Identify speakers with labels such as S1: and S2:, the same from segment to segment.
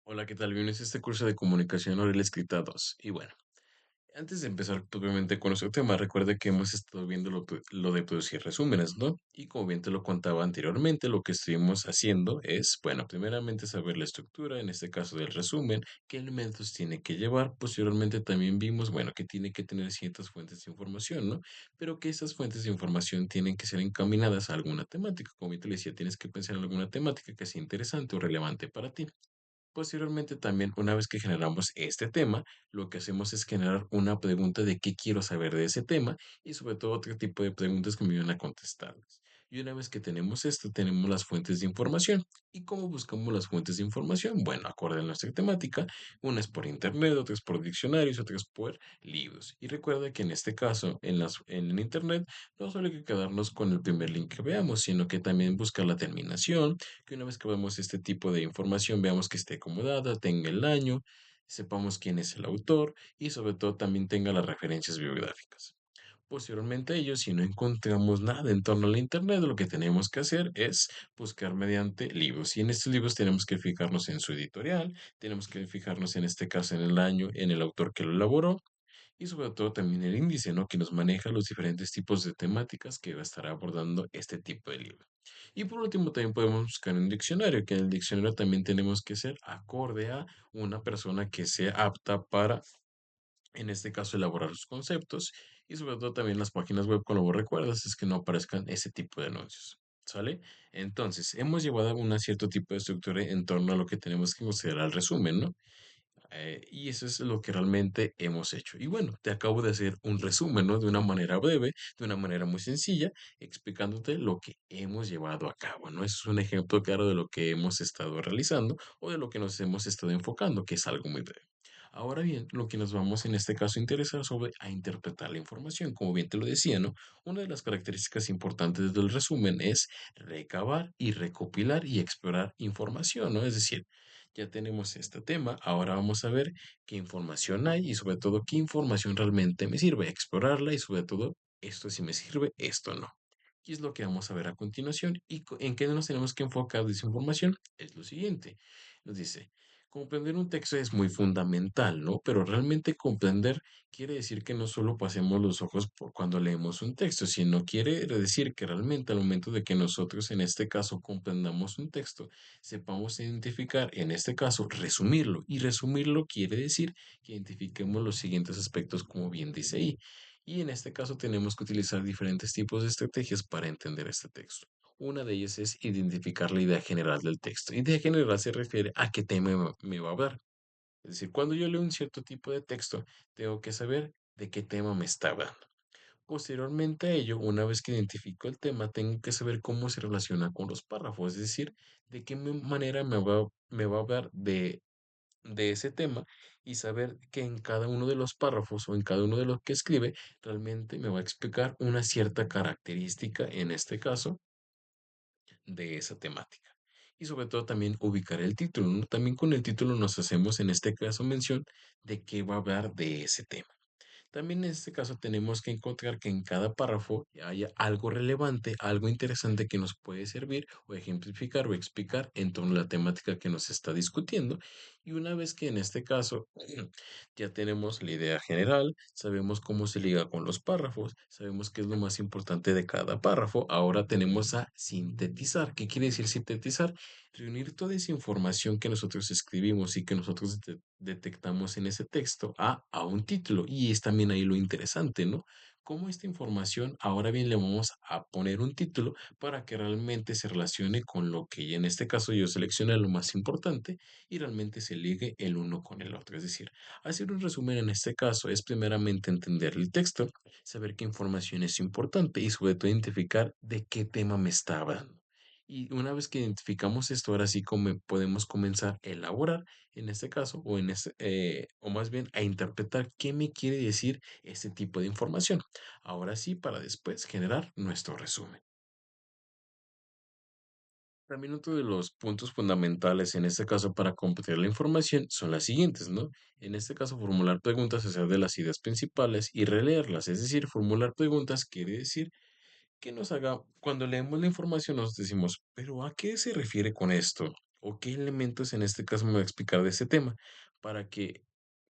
S1: Hola, ¿qué tal? Vienes a este curso de comunicación oral escrita 2. Y bueno, antes de empezar propiamente con nuestro tema, recuerda que hemos estado viendo lo de producir resúmenes, ¿no? Y como bien te lo contaba anteriormente, lo que estuvimos haciendo es, bueno, primeramente saber la estructura, en este caso del resumen, qué elementos tiene que llevar. Posteriormente también vimos, bueno, que tiene que tener ciertas fuentes de información, ¿no? Pero que estas fuentes de información tienen que ser encaminadas a alguna temática. Como bien te lo decía, tienes que pensar en alguna temática que sea interesante o relevante para ti. Posteriormente, también, una vez que generamos este tema, lo que hacemos es generar una pregunta de qué quiero saber de ese tema y sobre todo otro tipo de preguntas que me ayuden a contestarlas. Y una vez que tenemos esto, tenemos las fuentes de información. ¿Y cómo buscamos las fuentes de información? Bueno, acorde a nuestra temática, una es por internet, otra es por diccionarios, otra es por libros. Y recuerda que en este caso, en el internet, no solo hay que quedarnos con el primer link que veamos, sino que también buscar la terminación, que una vez que vemos este tipo de información, veamos que esté acomodada, tenga el año, sepamos quién es el autor y sobre todo también tenga las referencias bibliográficas. Posteriormente a ello, si no encontramos nada en torno al Internet, lo que tenemos que hacer es buscar mediante libros. Y en estos libros tenemos que fijarnos en su editorial, tenemos que fijarnos en este caso en el año, en el autor que lo elaboró y sobre todo también el índice, ¿no? Que nos maneja los diferentes tipos de temáticas que va a estar abordando este tipo de libro. Y por último, también podemos buscar en un diccionario, que en el diccionario también tenemos que ser acorde a una persona que sea apta para, en este caso, elaborar sus conceptos y sobre todo también las páginas web, como recuerdas, es que no aparezcan ese tipo de anuncios. ¿Sale? Entonces, hemos llevado a un cierto tipo de estructura en torno a lo que tenemos que considerar el resumen, ¿no? Y eso es lo que realmente hemos hecho. Y bueno, te acabo de hacer un resumen, ¿no? De una manera breve, de una manera muy sencilla, explicándote lo que hemos llevado a cabo, ¿no? Eso es un ejemplo claro de lo que hemos estado realizando o de lo que nos hemos estado enfocando, que es algo muy breve. Ahora bien, lo que nos vamos en este caso a interesar sobre a interpretar la información, como bien te lo decía, ¿no? Una de las características importantes del resumen es recabar y recopilar y explorar información, ¿no? Es decir, ya tenemos este tema, ahora vamos a ver qué información hay y sobre todo qué información realmente me sirve, explorarla y sobre todo esto sí me sirve, esto no. ¿Qué es lo que vamos a ver a continuación y en qué nos tenemos que enfocar de esa información? Es lo siguiente. Nos dice, comprender un texto es muy fundamental, ¿no? Pero realmente comprender quiere decir que no solo pasemos los ojos por cuando leemos un texto, sino quiere decir que realmente al momento de que nosotros en este caso comprendamos un texto, sepamos identificar, en este caso, resumirlo. Y resumirlo quiere decir que identifiquemos los siguientes aspectos, como bien dice ahí. Y en este caso tenemos que utilizar diferentes tipos de estrategias para entender este texto. Una de ellas es identificar la idea general del texto. Idea general se refiere a qué tema me va a hablar. Es decir, cuando yo leo un cierto tipo de texto, tengo que saber de qué tema me está hablando. Posteriormente a ello, una vez que identifico el tema, tengo que saber cómo se relaciona con los párrafos, es decir, de qué manera me va a hablar de ese tema y saber que en cada uno de los párrafos o en cada uno de los que escribe, realmente me va a explicar una cierta característica, en este caso, de esa temática. Y sobre todo también ubicar el título, ¿no? También con el título nos hacemos, en este caso, mención de qué va a hablar de ese tema. También en este caso tenemos que encontrar que en cada párrafo haya algo relevante, algo interesante que nos puede servir o ejemplificar o explicar en torno a la temática que nos está discutiendo. Y una vez que en este caso ya tenemos la idea general, sabemos cómo se liga con los párrafos, sabemos qué es lo más importante de cada párrafo, ahora tenemos a sintetizar. ¿Qué quiere decir sintetizar? Reunir toda esa información que nosotros escribimos y que nosotros detectamos en ese texto a un título. Y es también ahí lo interesante, ¿no? Cómo esta información, ahora bien le vamos a poner un título para que realmente se relacione con lo que ya en este caso yo seleccioné lo más importante y realmente se ligue el uno con el otro. Es decir, hacer un resumen en este caso es primeramente entender el texto, saber qué información es importante y sobre todo identificar de qué tema me está hablando. Y una vez que identificamos esto, ahora sí como podemos comenzar a elaborar, en este caso, o más bien a interpretar qué me quiere decir este tipo de información. Ahora sí, para después generar nuestro resumen. También otro de los puntos fundamentales en este caso para compartir la información son las siguientes, ¿no? En este caso, formular preguntas acerca de las ideas principales y releerlas, es decir, formular preguntas quiere decir que nos haga, cuando leemos la información nos decimos, pero ¿a qué se refiere con esto? o qué elementos en este caso me va a explicar de ese tema, para que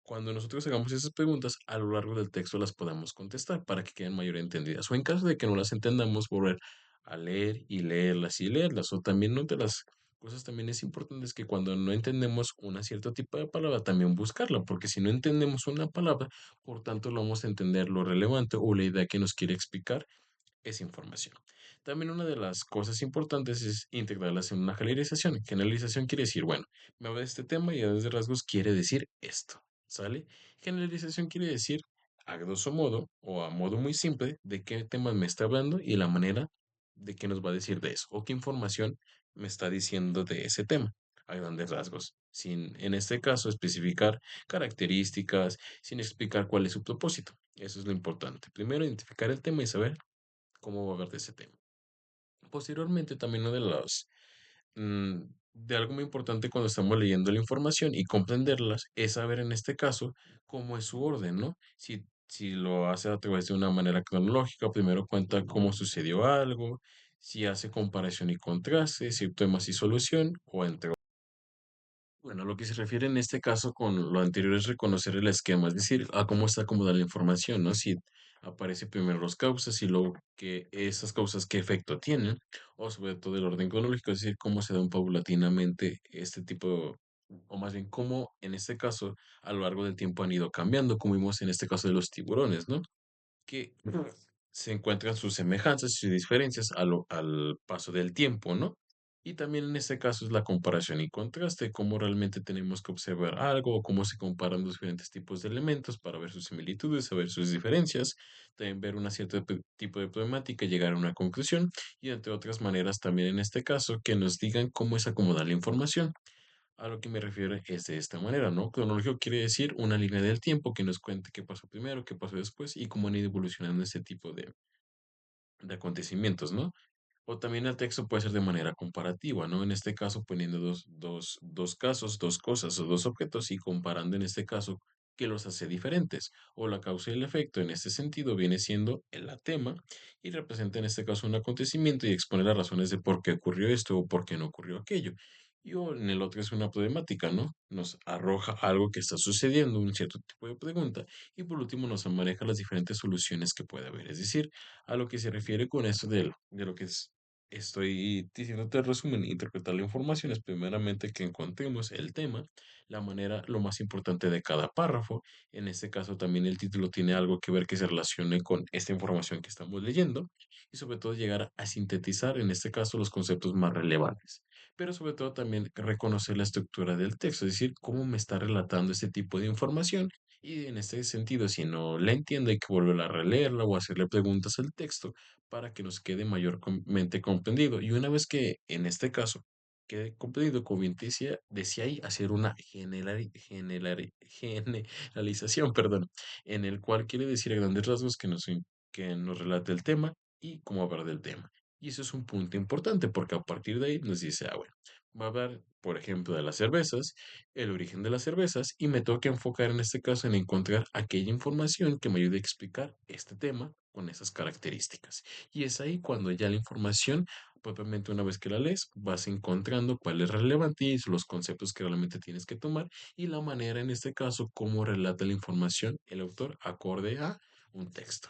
S1: cuando nosotros hagamos esas preguntas, a lo largo del texto las podamos contestar para que queden mayor entendidas. O en caso de que no las entendamos, volver a leer y leerlas. O también no de las cosas también es importante es que cuando no entendemos una cierto tipo de palabra, también buscarla, porque si no entendemos una palabra, por tanto no vamos a entender lo relevante o la idea que nos quiere explicar esa información. También una de las cosas importantes es integrarlas en una generalización. Generalización quiere decir, bueno, me habla de este tema y a grandes rasgos quiere decir esto, ¿sale? Generalización quiere decir, a grosso modo o a modo muy simple, de qué tema me está hablando y la manera de qué nos va a decir de eso o qué información me está diciendo de ese tema, a grandes rasgos, sin en este caso especificar características, sin explicar cuál es su propósito. Eso es lo importante. Primero, identificar el tema y saber cómo va a hablar de ese tema. Posteriormente, también uno de los, mm, de algo muy importante cuando estamos leyendo la información y comprenderlas es saber en este caso cómo es su orden, ¿no? Si lo hace a través de una manera cronológica, primero cuenta cómo sucedió algo, si hace comparación y contraste, si temas y solución, o entre bueno, lo que se refiere en este caso con lo anterior es reconocer el esquema, es decir, a cómo está acomodada la información, ¿no? Si aparece primero las causas y luego que esas causas qué efecto tienen, o sobre todo el orden cronológico, es decir, cómo se dan paulatinamente este tipo, o más bien cómo en este caso a lo largo del tiempo han ido cambiando, como vimos en este caso de los tiburones, ¿no? Que se encuentran sus semejanzas y sus diferencias al paso del tiempo, ¿no? Y también en este caso es la comparación y contraste, cómo realmente tenemos que observar algo o cómo se comparan los diferentes tipos de elementos para ver sus similitudes, saber sus diferencias, también ver una cierta tipo de problemática, llegar a una conclusión y entre otras maneras también en este caso que nos digan cómo es acomodar la información. A lo que me refiero es de esta manera, ¿no? Cronológico quiere decir una línea del tiempo que nos cuente qué pasó primero, qué pasó después y cómo han ido evolucionando este tipo de acontecimientos, ¿no? O también el texto puede ser de manera comparativa, ¿no? En este caso, poniendo dos casos, dos cosas o dos objetos y comparando en este caso qué los hace diferentes. O la causa y el efecto en este sentido viene siendo el tema y representa en este caso un acontecimiento y expone las razones de por qué ocurrió esto o por qué no ocurrió aquello. Y o en el otro es una problemática, ¿no? Nos arroja algo que está sucediendo, un cierto tipo de pregunta, y por último nos maneja las diferentes soluciones que puede haber. Es decir, a lo que se refiere con esto de lo que estoy diciéndote el resumen, interpretar la información es primeramente que encontremos el tema, la manera, lo más importante de cada párrafo. En este caso también el título tiene algo que ver que se relacione con esta información que estamos leyendo y sobre todo llegar a sintetizar en este caso los conceptos más relevantes. Pero sobre todo también reconocer la estructura del texto, es decir, cómo me está relatando este tipo de información y en este sentido, si no la entiendo, hay que volver a releerla o hacerle preguntas al texto para que nos quede mayormente comprendido. Y una vez que, en este caso, quede comprendido, como bien decía ahí, hacer una generalización, perdón, en el cual quiere decir a grandes rasgos que nos relate el tema y cómo hablar del tema. Y eso es un punto importante porque a partir de ahí nos dice, ah, bueno, va a hablar, por ejemplo, de las cervezas, el origen de las cervezas y me tengo que enfocar en este caso en encontrar aquella información que me ayude a explicar este tema con esas características. Y es ahí cuando ya la información, propiamente una vez que la lees, vas encontrando cuál es relevante y los conceptos que realmente tienes que tomar y la manera en este caso cómo relata la información el autor acorde a un texto.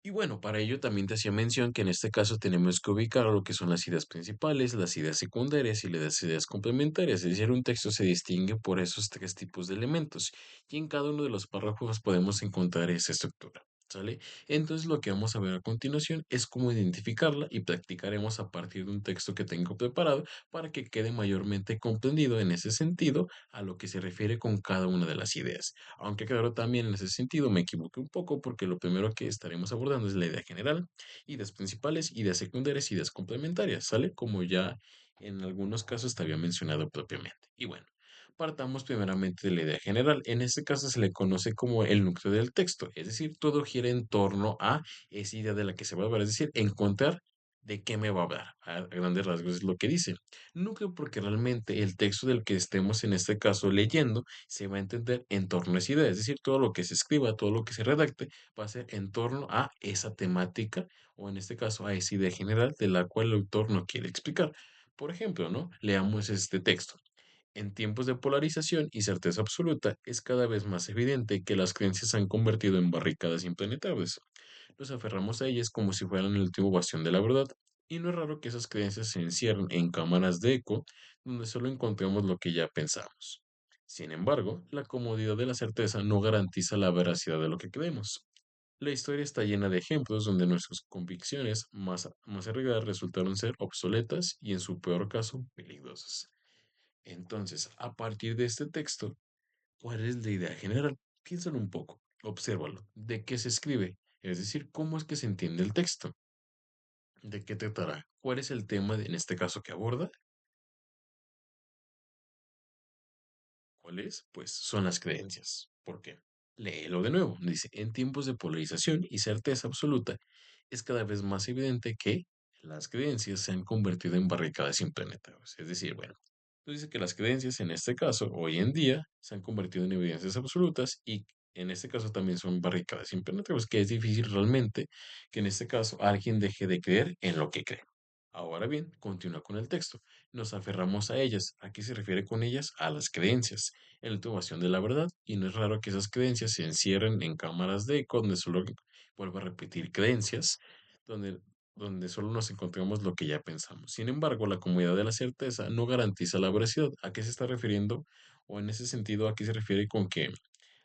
S1: Y bueno, para ello también te hacía mención que en este caso tenemos que ubicar lo que son las ideas principales, las ideas secundarias y las ideas complementarias. Es decir, un texto se distingue por esos tres tipos de elementos y en cada uno de los párrafos podemos encontrar esa estructura. ¿Sale? Entonces lo que vamos a ver a continuación es cómo identificarla y practicaremos a partir de un texto que tengo preparado para que quede mayormente comprendido en ese sentido a lo que se refiere con cada una de las ideas. Aunque claro, también en ese sentido me equivoqué un poco porque lo primero que estaremos abordando es la idea general, ideas principales, ideas secundarias, ideas complementarias, ¿sale? Como ya en algunos casos te había mencionado propiamente. Y bueno, partamos primeramente de la idea general. En este caso se le conoce como el núcleo del texto, es decir, todo gira en torno a esa idea de la que se va a hablar, es decir, encontrar de qué me va a hablar. A grandes rasgos es lo que dice. Núcleo porque realmente el texto del que estemos en este caso leyendo se va a entender en torno a esa idea, es decir, todo lo que se escriba, todo lo que se redacte va a ser en torno a esa temática o en este caso a esa idea general de la cual el autor no quiere explicar. Por ejemplo, ¿no? Leamos este texto. En tiempos de polarización y certeza absoluta, es cada vez más evidente que las creencias se han convertido en barricadas impenetrables. Nos aferramos a ellas como si fueran el último bastión de la verdad, y no es raro que esas creencias se encierren en cámaras de eco donde solo encontramos lo que ya pensamos. Sin embargo, la comodidad de la certeza no garantiza la veracidad de lo que creemos. La historia está llena de ejemplos donde nuestras convicciones más arraigadas resultaron ser obsoletas y, en su peor caso, peligrosas. Entonces, a partir de este texto, ¿cuál es la idea general? Piénsalo un poco, obsérvalo. ¿De qué se escribe? Es decir, ¿cómo es que se entiende el texto? ¿De qué tratará? ¿Cuál es el tema en este caso que aborda? ¿Cuál es? Pues son las creencias. ¿Por qué? Léelo de nuevo. Dice, en tiempos de polarización y certeza absoluta, es cada vez más evidente que las creencias se han convertido en barricadas impenetrables. Es decir, bueno, tú dices que las creencias en este caso, hoy en día, se han convertido en evidencias absolutas y en este caso también son barricadas impenetrables, que es difícil realmente que en este caso alguien deje de creer en lo que cree. Ahora bien, continúa con el texto. Nos aferramos a ellas. ¿A qué se refiere con ellas? A las creencias, en la intuición de la verdad, y no es raro que esas creencias se encierren en cámaras de eco donde solo, vuelvo a repetir, creencias, donde, donde solo nos encontramos lo que ya pensamos. Sin embargo, la comodidad de la certeza no garantiza la veracidad. ¿A qué se está refiriendo? O en ese sentido, ¿a qué se refiere con que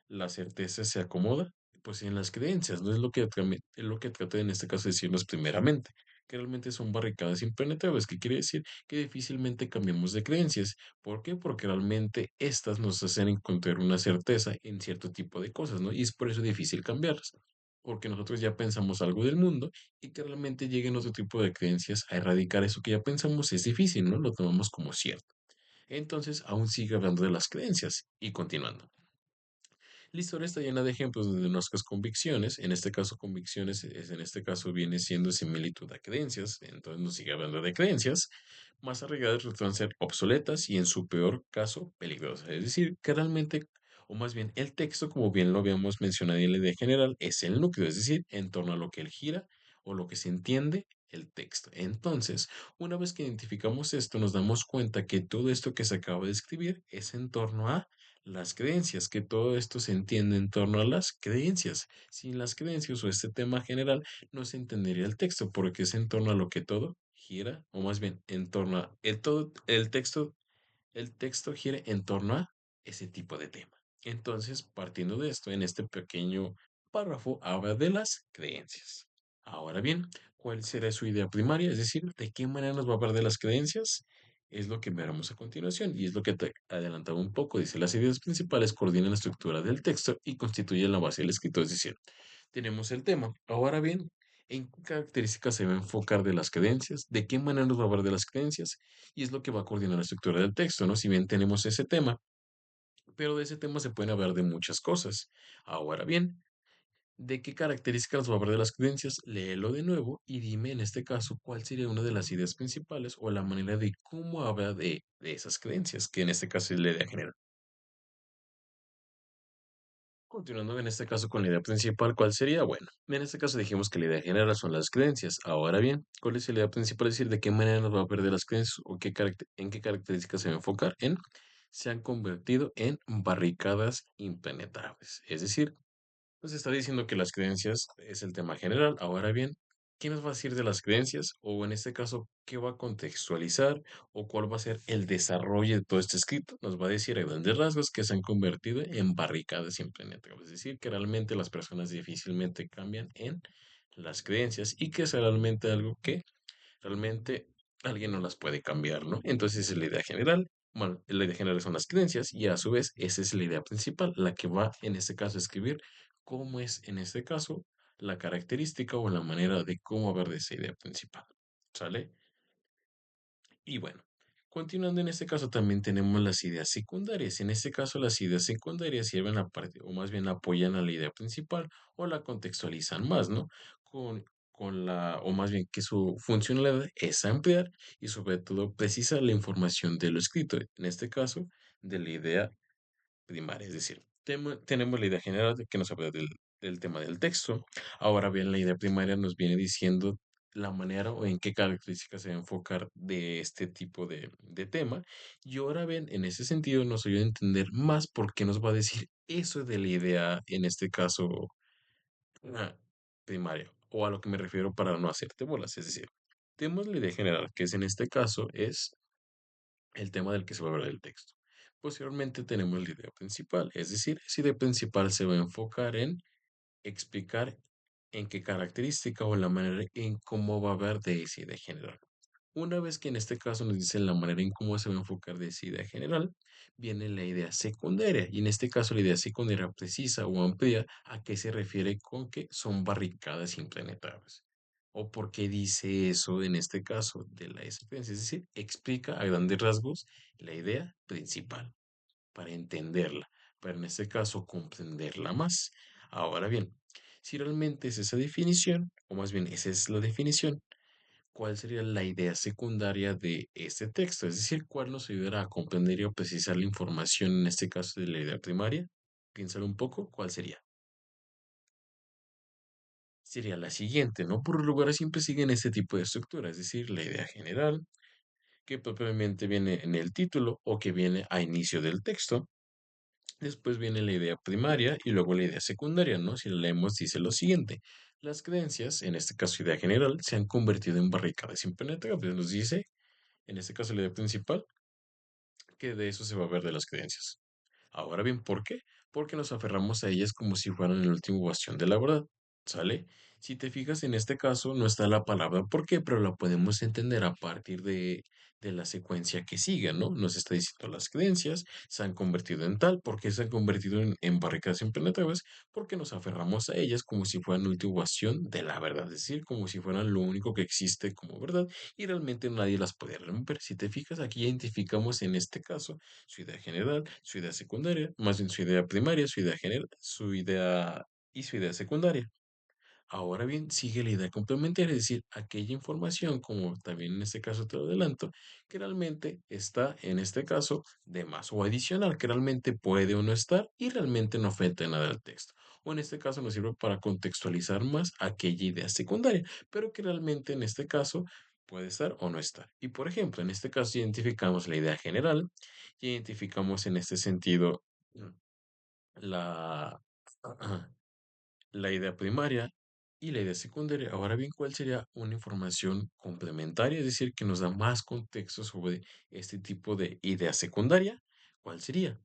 S1: la certeza se acomoda? Pues en las creencias, no es lo que, es lo que traté en este caso de decirnos primeramente, que realmente son barricadas impenetrables, que quiere decir que difícilmente cambiamos de creencias. ¿Por qué? Porque realmente estas nos hacen encontrar una certeza en cierto tipo de cosas, ¿no? Y es por eso difícil cambiarlas, porque nosotros ya pensamos algo del mundo y que realmente lleguen otro tipo de creencias a erradicar eso que ya pensamos es difícil, ¿no? Lo tomamos como cierto. Entonces, aún sigue hablando de las creencias y continuando. La historia está llena de ejemplos donde nuestras convicciones, en este caso convicciones, en este caso viene siendo similitud a creencias, entonces nos sigue hablando de creencias, más arraigadas resultan ser obsoletas y en su peor caso peligrosas. Es decir, que realmente, o más bien el texto, como bien lo habíamos mencionado en la idea general, es el núcleo, es decir, en torno a lo que él gira o lo que se entiende el texto. Entonces, una vez que identificamos esto, nos damos cuenta que todo esto que se acaba de escribir es en torno a las creencias, que todo esto se entiende en torno a las creencias. Sin las creencias o este tema general, no se entendería el texto, porque es en torno a lo que todo gira, o más bien en torno a el todo, el texto gira en torno a ese tipo de tema. Entonces, partiendo de esto, en este pequeño párrafo habla de las creencias. Ahora bien, ¿cuál será su idea primaria? Es decir, ¿de qué manera nos va a hablar de las creencias? Es lo que veremos a continuación y es lo que te adelantaba un poco. Dice, las ideas principales coordinan la estructura del texto y constituyen la base del escrito. Es decir, tenemos el tema. Ahora bien, ¿en qué características se va a enfocar de las creencias? ¿De qué manera nos va a hablar de las creencias? Y es lo que va a coordinar la estructura del texto, ¿no? Si bien tenemos ese tema, pero de ese tema se pueden hablar de muchas cosas. Ahora bien, ¿de qué características va a hablar de las creencias? Léelo de nuevo y dime en este caso cuál sería una de las ideas principales o la manera de cómo habla de esas creencias, que en este caso es la idea general. Continuando en este caso con la idea principal, ¿cuál sería? Bueno, en este caso dijimos que la idea general son las creencias. Ahora bien, ¿cuál es la idea principal? Es decir, ¿de qué manera nos va a perder las creencias o en qué características se va a enfocar? Se han convertido en barricadas impenetrables. Es decir, nos está diciendo que las creencias es el tema general. Ahora bien, ¿qué nos va a decir de las creencias? O en este caso, ¿qué va a contextualizar? ¿O cuál va a ser el desarrollo de todo este escrito? Nos va a decir a grandes rasgos que se han convertido en barricadas impenetrables. Es decir, que realmente las personas difícilmente cambian en las creencias y que es realmente algo que realmente alguien no las puede cambiar, ¿no? Entonces esa es la idea general. Bueno, la idea general son las creencias y a su vez esa es la idea principal, la que va en este caso a escribir cómo es en este caso la característica o la manera de cómo hablar de esa idea principal. ¿Sale? Y bueno, continuando en este caso también tenemos las ideas secundarias. En este caso las ideas secundarias sirven a parte, o más bien apoyan a la idea principal o la contextualizan más, ¿no? Con la, o más bien que su funcionalidad es ampliar y sobre todo precisar la información de lo escrito. En este caso, de la idea primaria, es decir, tenemos la idea general de que nos habla del tema del texto. Ahora bien, la idea primaria nos viene diciendo la manera o en qué características se va a enfocar de este tipo de tema. Y ahora bien, en ese sentido nos ayuda a entender más por qué nos va a decir eso de la idea, en este caso, ah, primaria, o a lo que me refiero para no hacerte bolas. Es decir, tenemos la idea general, que es en este caso es el tema del que se va a hablar el texto. Posteriormente tenemos la idea principal, es decir, esa idea principal se va a enfocar en explicar en qué característica o la manera en cómo va a ver de esa idea general. Una vez que en este caso nos dicen la manera en cómo se va a enfocar de esa idea general, viene la idea secundaria. Y en este caso la idea secundaria precisa o amplia a qué se refiere con que son barricadas impenetrables. O por qué dice eso en este caso de la existencia. Es decir, explica a grandes rasgos la idea principal para entenderla, para en este caso comprenderla más. Ahora bien, si realmente es esa definición, o más bien esa es la definición, ¿cuál sería la idea secundaria de este texto? Es decir, ¿cuál nos ayudará a comprender y a precisar la información, en este caso de la idea primaria? Piénsalo un poco, ¿cuál sería? Sería la siguiente, ¿no? Por lo regular siempre siguen este tipo de estructura, es decir, la idea general, que propiamente viene en el título o que viene a inicio del texto. Después viene la idea primaria y luego la idea secundaria, ¿no? Si la leemos, dice lo siguiente. Las creencias, en este caso idea general, se han convertido en barricadas impenetrables. Nos dice, en este caso la idea principal, que de eso se va a ver de las creencias. Ahora bien, ¿por qué? Porque nos aferramos a ellas como si fueran el último bastión de la verdad, ¿sale? Si te fijas, en este caso no está la palabra por qué, pero la podemos entender a partir de la secuencia que sigue, ¿no? Nos está diciendo las creencias se han convertido en tal, ¿por qué se han convertido en barricadas impenetrables? Porque nos aferramos a ellas como si fueran el último bastión de la verdad, es decir, como si fueran lo único que existe como verdad y realmente nadie las puede romper. Si te fijas, aquí identificamos en este caso su idea general, su idea secundaria, más bien su idea primaria, su idea general, su idea y su idea secundaria. Ahora bien, sigue la idea complementaria, es decir, aquella información, como también en este caso te lo adelanto, que realmente está en este caso de más o adicional, que realmente puede o no estar y realmente no afecta en nada al texto. O en este caso nos sirve para contextualizar más aquella idea secundaria, pero que realmente en este caso puede estar o no estar. Y por ejemplo, en este caso identificamos la idea general y identificamos en este sentido la, la idea primaria y la idea secundaria. Ahora bien, ¿cuál sería una información complementaria? Es decir, que nos da más contexto sobre este tipo de idea secundaria. ¿Cuál sería?